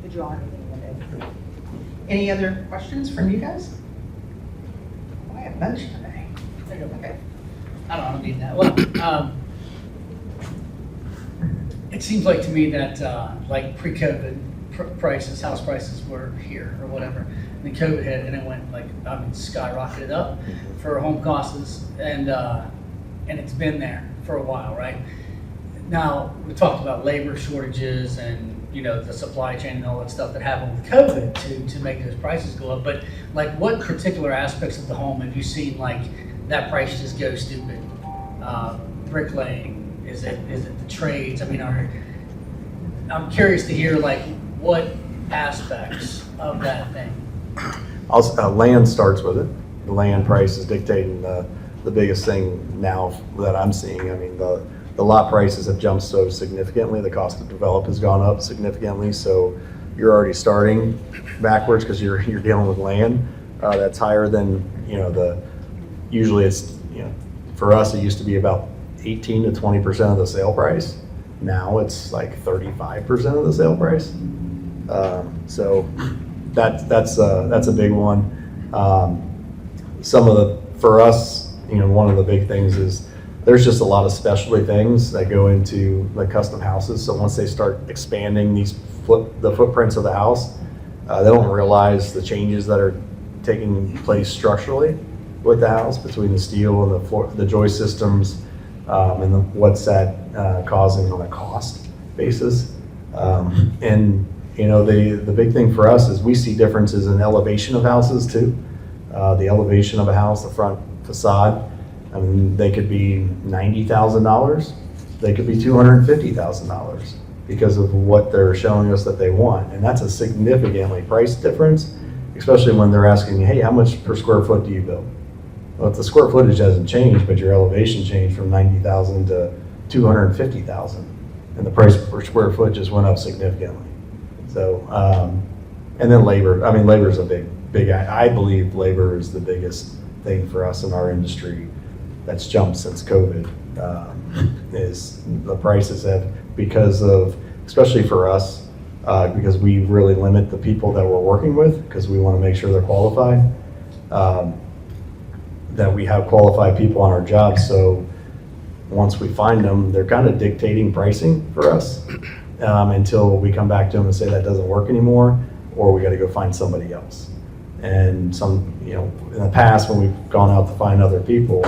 Did you all have anything with it? Any other questions from you guys? I have bunch today. Okay. I don't need that. Well, it seems like to me that like pre-COVID prices, house prices were here or whatever. And then COVID hit and it went skyrocketed up for home costs, and it's been there for a while, right? Now we talked about labor shortages and the supply chain and all that stuff that happened with COVID to make those prices go up. But like, what particular aspects of the home have you seen like that price just go stupid? Bricklaying. Is it the trades? I mean, I'm curious to hear like what aspects of that thing. Land starts with it. The land price is dictating the biggest thing now that I'm seeing. I mean, the lot prices have jumped so significantly. The cost to develop has gone up significantly. So you're already starting backwards because you're dealing with land that's higher than usually it's for us it used to be about 18 to 20% of the sale price. Now it's like 35% of the sale price. So that's a big one. For us, one of the big things is there's just a lot of specialty things that go into the custom houses. So once they start expanding the footprints of the house, they don't realize the changes that are taking place structurally with the house between the steel and the floor, the joist systems, and what's that causing on a cost basis. The big thing for us is we see differences in elevation of houses too. The elevation of a house, the front facade, I mean, they could be $90,000, they could be $250,000 because of what they're showing us that they want. And that's a significantly price difference, especially when they're asking, hey, how much per square foot do you build? Well, if the square footage hasn't changed, but your elevation changed from 90,000 to 250,000, and the price per square foot just went up significantly. So, and then labor. I mean, labor is a big. I believe labor is the biggest thing for us in our industry that's jumped since COVID. Is the prices have especially for us, because we really limit the people that we're working with because we want to make sure they're qualified. That we have qualified people on our jobs, so once we find them, they're kind of dictating pricing for us until we come back to them and say that doesn't work anymore, or we got to go find somebody else. And in the past when we've gone out to find other people,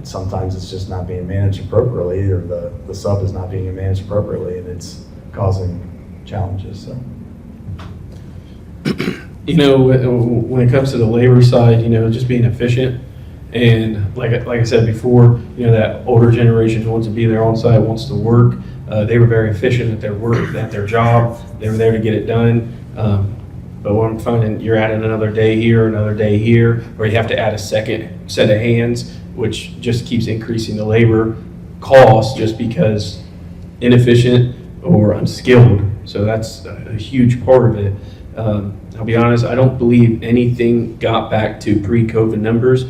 sometimes it's just not being managed appropriately, or the sub is not being managed appropriately, and it's causing challenges. So. When it comes to the labor side, just being efficient, and like I said before, that older generation wants to be there on site, wants to work. They were very efficient at their work, at their job. They were there to get it done. But what I'm finding, you're adding another day here, or you have to add a second set of hands, which just keeps increasing the labor cost just because inefficient or unskilled. So that's a huge part of it. I'll be honest, I don't believe anything got back to pre-COVID numbers,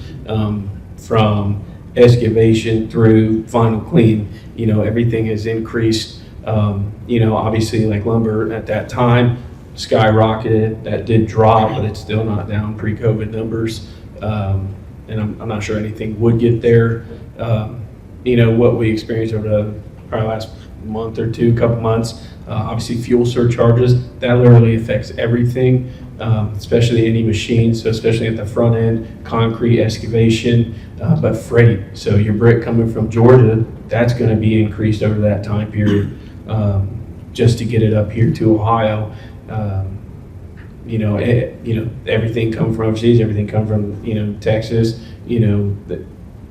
from excavation through final clean. Everything has increased. Obviously like lumber at that time skyrocketed. That did drop, but it's still not down pre-COVID numbers. And I'm not sure anything would get there. What we experienced over the probably last month or two, couple months, obviously fuel surcharges, that literally affects everything, especially any machines, so especially at the front end, concrete, excavation, but freight. So your brick coming from Georgia, that's going to be increased over that time period, just to get it up here to Ohio. Everything come from overseas, everything come from, Texas, that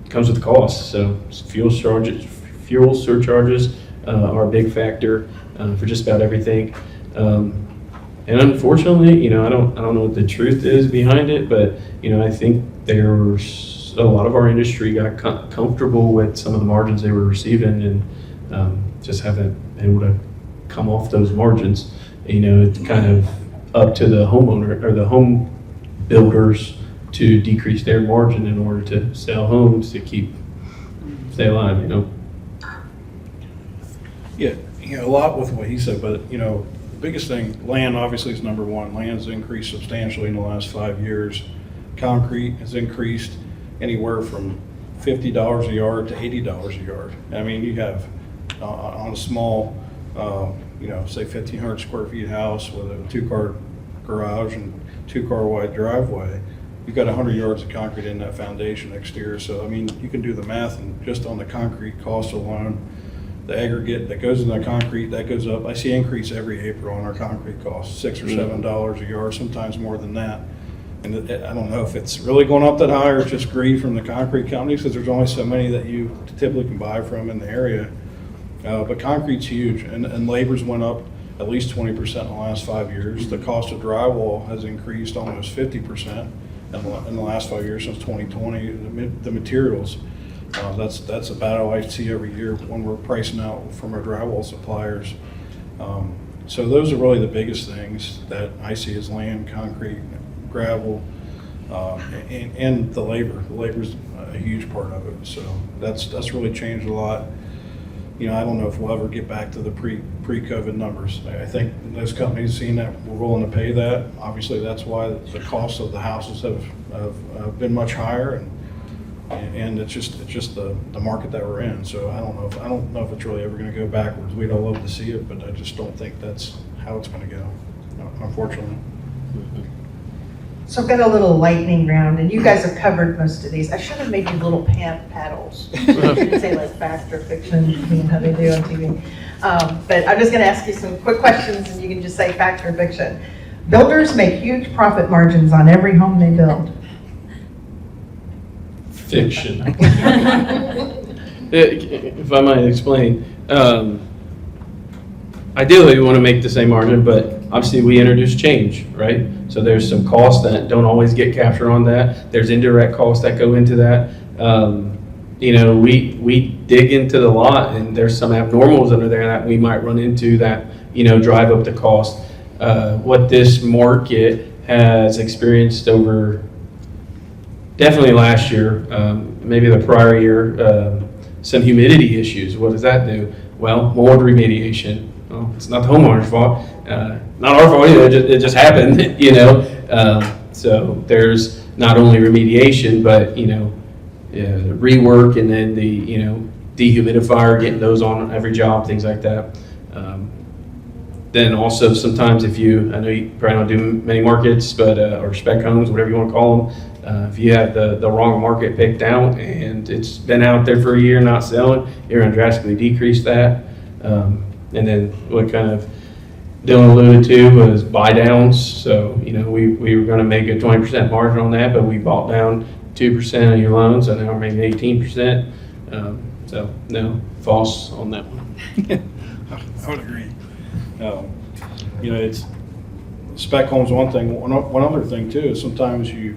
comes with cost. So fuel surcharges are a big factor for just about everything. And unfortunately, I don't know what the truth is behind it, but, I think there's a lot of our industry got comfortable with some of the margins they were receiving and just haven't been able to come off those margins. It's kind of up to the homeowner or the home builders to decrease their margin in order to sell homes to stay alive, Yeah, a lot with what he said, but, the biggest thing, land obviously is number one. Land's increased substantially in the last 5 years. Concrete has increased anywhere from $50 a yard to $80 a yard. I mean, you have on a small, say 1,500 square feet house with a 2-car garage and 2-car wide driveway, you've got 100 yards of concrete in that foundation exterior. So, I mean, you can do the math, and just on the concrete cost alone, the aggregate that goes in the concrete, that goes up. I see increase every April on our concrete costs, $6 or $7 a yard, sometimes more than that. And I don't know if it's really going up that high or it's just greed from the concrete companies, because there's only so many that you typically can buy from in the area. But concrete's huge, and labor's went up at least 20% in the last 5 years. The cost of drywall has increased almost 50% in the last 5 years since 2020. The materials, that's a battle I see every year when we're pricing out from our drywall suppliers. So those are really the biggest things that I see as land, concrete, gravel, and the labor. The labor's a huge part of it. So that's really changed a lot. I don't know if we'll ever get back to the pre-COVID numbers. I think those companies seeing that we're willing to pay that. Obviously, that's why the costs of the houses have been much higher, and it's just the market that we're in. So I don't know if it's really ever going to go backwards. We'd all love to see it, but I just don't think that's how it's going to go, unfortunately. So I've got a little lightning round, and you guys have covered most of these. I should have made you little paddles. I should say like fact or fiction, how they do on TV. But I'm just going to ask you some quick questions, and you can just say fact or fiction. Builders make huge profit margins on every home they build. Fiction. If I might explain, ideally we want to make the same margin, but obviously we introduce change, right? So there's some costs that don't always get captured on that. There's indirect costs that go into that. We dig into the lot, and there's some abnormals under there that we might run into that, drive up the cost. What this market has experienced over definitely last year, maybe the prior year, some humidity issues. What does that do? Well, mold remediation. Well, it's not the homeowner's fault. Not our fault either. It just happened, So there's not only remediation, but rework, and then the dehumidifier, getting those on every job, things like that. Then also sometimes I know you probably don't do many markets, but or spec homes, whatever you want to call them. If you have the wrong market picked out and it's been out there for a year not selling, you're going to drastically decrease that. And then what kind of Dillon alluded to was buy downs. So, we were going to make a 20% margin on that, but we bought down 2% of your loans, so now we're making 18%. So, no, false on that one. I would agree. It's spec homes one thing. One other thing too is sometimes you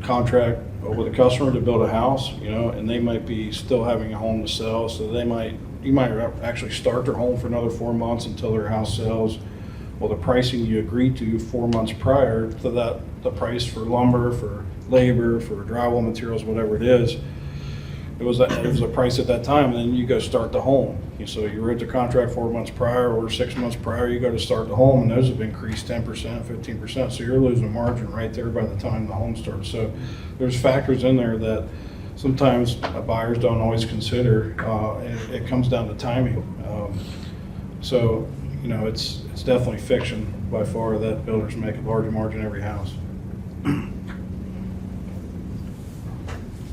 contract with a customer to build a house, and they might be still having a home to sell, so you might actually start their home for another 4 months until their house sells. Well, the pricing you agreed to 4 months prior to that, the price for lumber, for labor, for drywall materials, whatever it is, it was a price at that time, and then you go start the home. So you read the contract 4 months prior or 6 months prior, you go to start the home, and those have increased 10%, 15%. So you're losing margin right there by the time the home starts. So there's factors in there that sometimes buyers don't always consider. It comes down to timing. So it's definitely fiction by far that builders make a larger margin every house.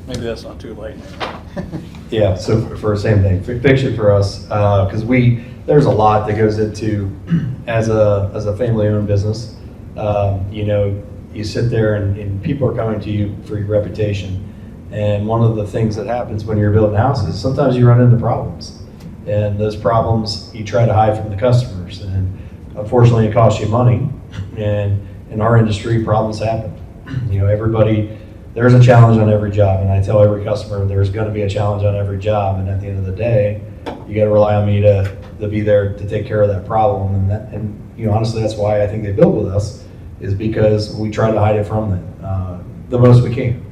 Maybe that's not too late. Yeah, so for the same thing, fiction for us, because we there's a lot that goes into, as a family-owned business, you know, you sit there and people are coming to you for your reputation. And one of the things that happens when you're building houses, sometimes you run into problems. And those problems you try to hide from the customers. And unfortunately, it costs you money. And in our industry, problems happen. You know, there's a challenge on every job. And I tell every customer there's going to be a challenge on every job. And at the end of the day, you got to rely on me to be there to take care of that problem. And you know, honestly, that's why I think they build with us, is because we try to hide it from them the most we can.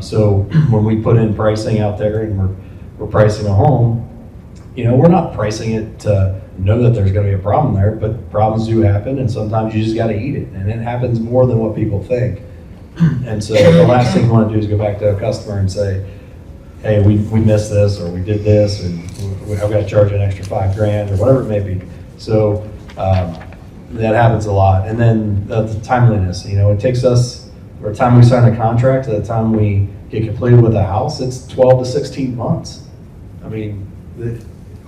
So when we put in pricing out there and we're pricing a home, you know, we're not pricing it to know that there's going to be a problem there, but problems do happen, and sometimes you just got to eat it, and it happens more than what people think. And so the last thing you want to do is go back to a customer and say, hey, we missed this, or we did this, and I've got to charge an extra $5,000 or whatever it may be. So that happens a lot. And then the timeliness, you know, it takes us, from the time we sign a contract to the time we get completed with a house, it's 12 to 16 months. I mean,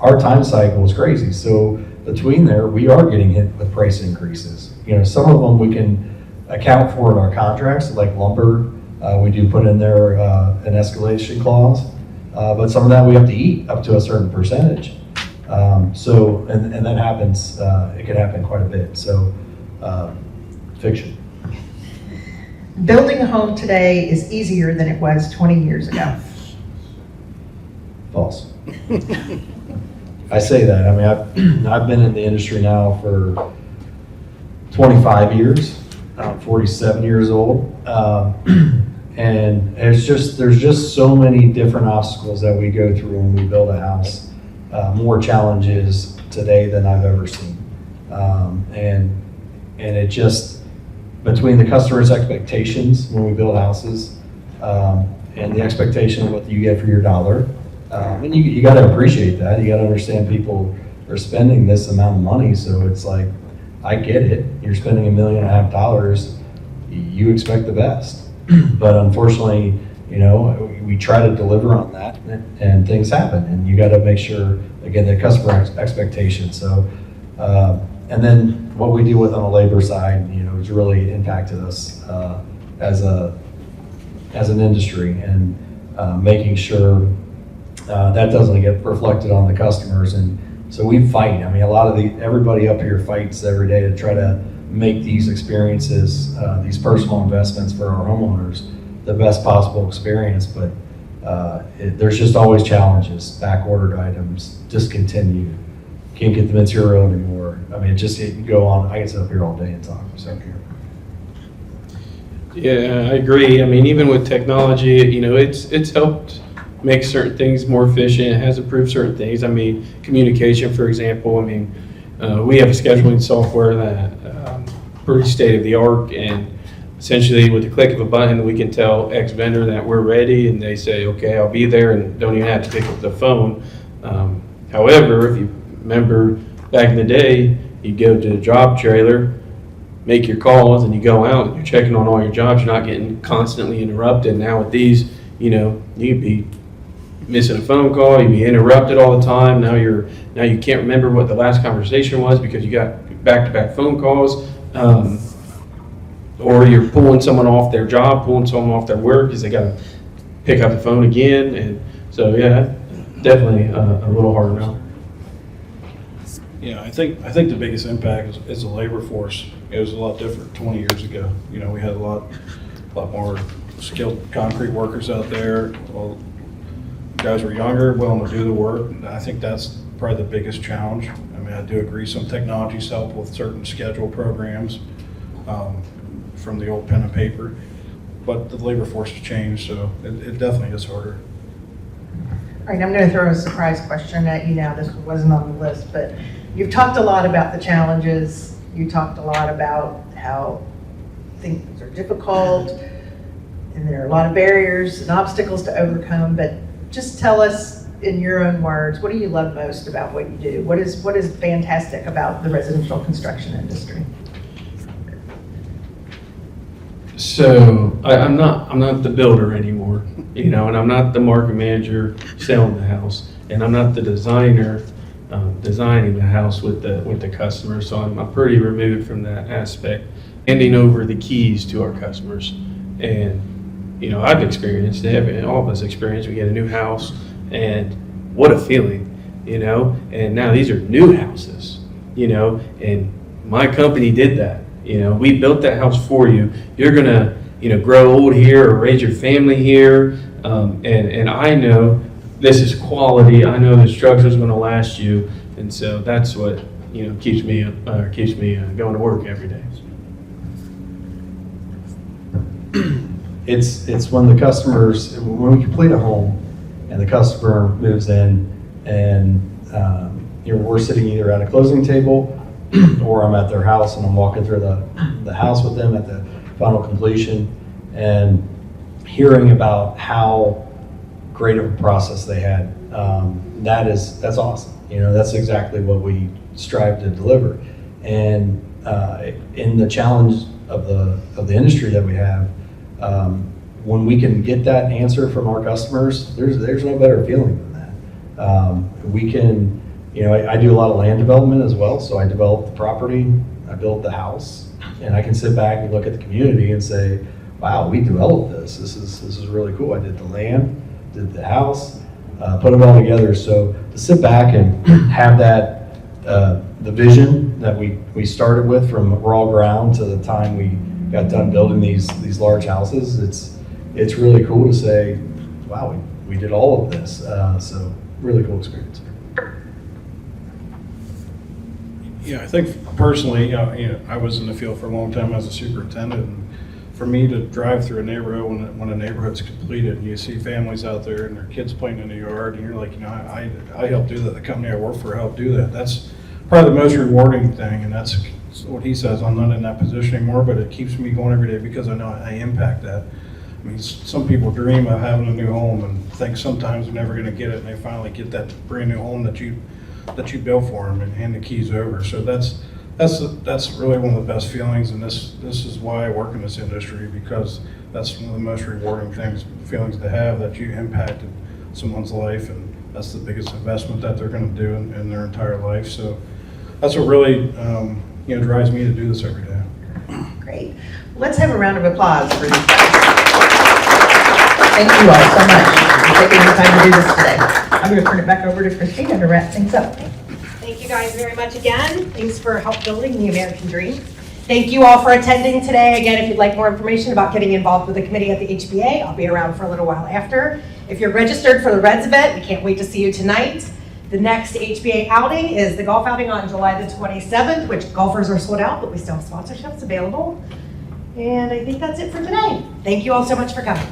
our time cycle is crazy. So between there, we are getting hit with price increases. You know, some of them we can account for in our contracts, like lumber. We do put in there an escalation clause, but some of that we have to eat up to a certain percentage. So, and that happens, it can happen quite a bit. So, fiction. Building a home today is easier than it was 20 years ago. False. I say that. I mean, I've been in the industry now for 25 years. I'm 47 years old. And there's just so many different obstacles that we go through when we build a house. More challenges today than I've ever seen. And it just, between the customer's expectations when we build houses, and the expectation of what you get for your dollar, and you got to appreciate that. You got to understand people are spending this amount of money, so it's like, I get it. You're spending $1.5 million. You expect the best. But unfortunately, you know, we try to deliver on that, and things happen, and you got to make sure, again, the customer expectation. So, and then what we deal with on the labor side, you know, has really impacted us as an industry, and making sure that doesn't get reflected on the customers. And so we fight. I mean, everybody up here fights every day to try to make these experiences, these personal investments for our homeowners, the best possible experience. But there's just always challenges, back-ordered items, discontinued, can't get the material anymore. I mean, it can go on. I can sit up here all day and talk. So. Yeah, I agree. I mean, even with technology, you know, it's helped make certain things more efficient. It has improved certain things. I mean, communication, for example. I mean, we have a scheduling software that pretty state of the art, and essentially with the click of a button, we can tell X vendor that we're ready, and they say, okay, I'll be there, and don't even have to pick up the phone. However, if you remember back in the day, you go to the job trailer, make your calls, and you go out and you're checking on all your jobs. You're not getting constantly interrupted. Now with these, you know, you'd be missing a phone call, you'd be interrupted all the time. Now you can't remember what the last conversation was because you got back-to-back phone calls. Or you're pulling someone off their job, pulling someone off their work because they got to pick up the phone again. And so, yeah, definitely a little harder now. Yeah, I think the biggest impact is the labor force. It was a lot different 20 years ago. You know, we had a lot more skilled concrete workers out there. Well, guys were younger, willing to do the work. And I think that's probably the biggest challenge. I mean, I do agree some technologies help with certain schedule programs from the old pen and paper, but the labor force has changed, so it definitely is harder. All right, I'm going to throw a surprise question at you now. This wasn't on the list, but you've talked a lot about the challenges. You talked a lot about how things are difficult, and there are a lot of barriers and obstacles to overcome, but just tell us in your own words, what do you love most about what you do? What is fantastic about the residential construction industry? So I'm not the builder anymore, you know, and I'm not the market manager selling the house, and I'm not the designer designing the house with the customer. So I'm pretty removed from that aspect. Handing over the keys to our customers, and I've experienced it. All of us experienced. We get a new house, and what a feeling, And now these are new houses, and my company did that. We built that house for you. You're gonna, grow old here or raise your family here, and I know this is quality. I know the structure is going to last you, and so that's what keeps me going to work every day. It's when the customers, when we complete a home and the customer moves in and we're sitting either at a closing table or I'm at their house and I'm walking through the house with them at the final completion and hearing about how great of a process they had. That's awesome. That's exactly what we strive to deliver. And in the challenge of the industry that we have, when we can get that answer from our customers, there's no better feeling than that. We can, I do a lot of land development as well. So I develop the property, I build the house, and I can sit back and look at the community and say, wow, we developed this. This is really cool. I did the land, did the house, put it all together. So to sit back and have that, the vision that we started with from raw ground to the time we got done building these large houses, it's really cool to say, wow, we did all of this. So really cool experience. Yeah, I think personally, I was in the field for a long time as a superintendent, and for me to drive through a neighborhood when a neighborhood's completed, and you see families out there and their kids playing in the yard, and you're like, I helped do that. The company I work for helped do that. That's probably the most rewarding thing, and that's what he says. I'm not in that position anymore, but it keeps me going every day because I know I impact that. I mean, some people dream of having a new home and think sometimes they're never going to get it, and they finally get that brand new home that you built for them and hand the keys over. So that's really one of the best feelings, and this is why I work in this industry, because that's one of the most rewarding feelings to have, that you impacted someone's life, and that's the biggest investment that they're going to do in their entire life. So that's what really drives me to do this every day. Great. Let's have a round of applause for these guys. Thank you all so much for taking the time to do this today. I'm going to turn it back over to Christina to wrap things up. Thank you guys very much again. Thanks for help building the American dream. Thank you all for attending today. Again, if you'd like more information about getting involved with the committee at the HBA, I'll be around for a little while after. If you're registered for the Reds event, we can't wait to see you tonight. The next HBA outing is the golf outing on July the 27th, which golfers are sold out, but we still have sponsorships available. And I think that's it for today. Thank you all so much for coming.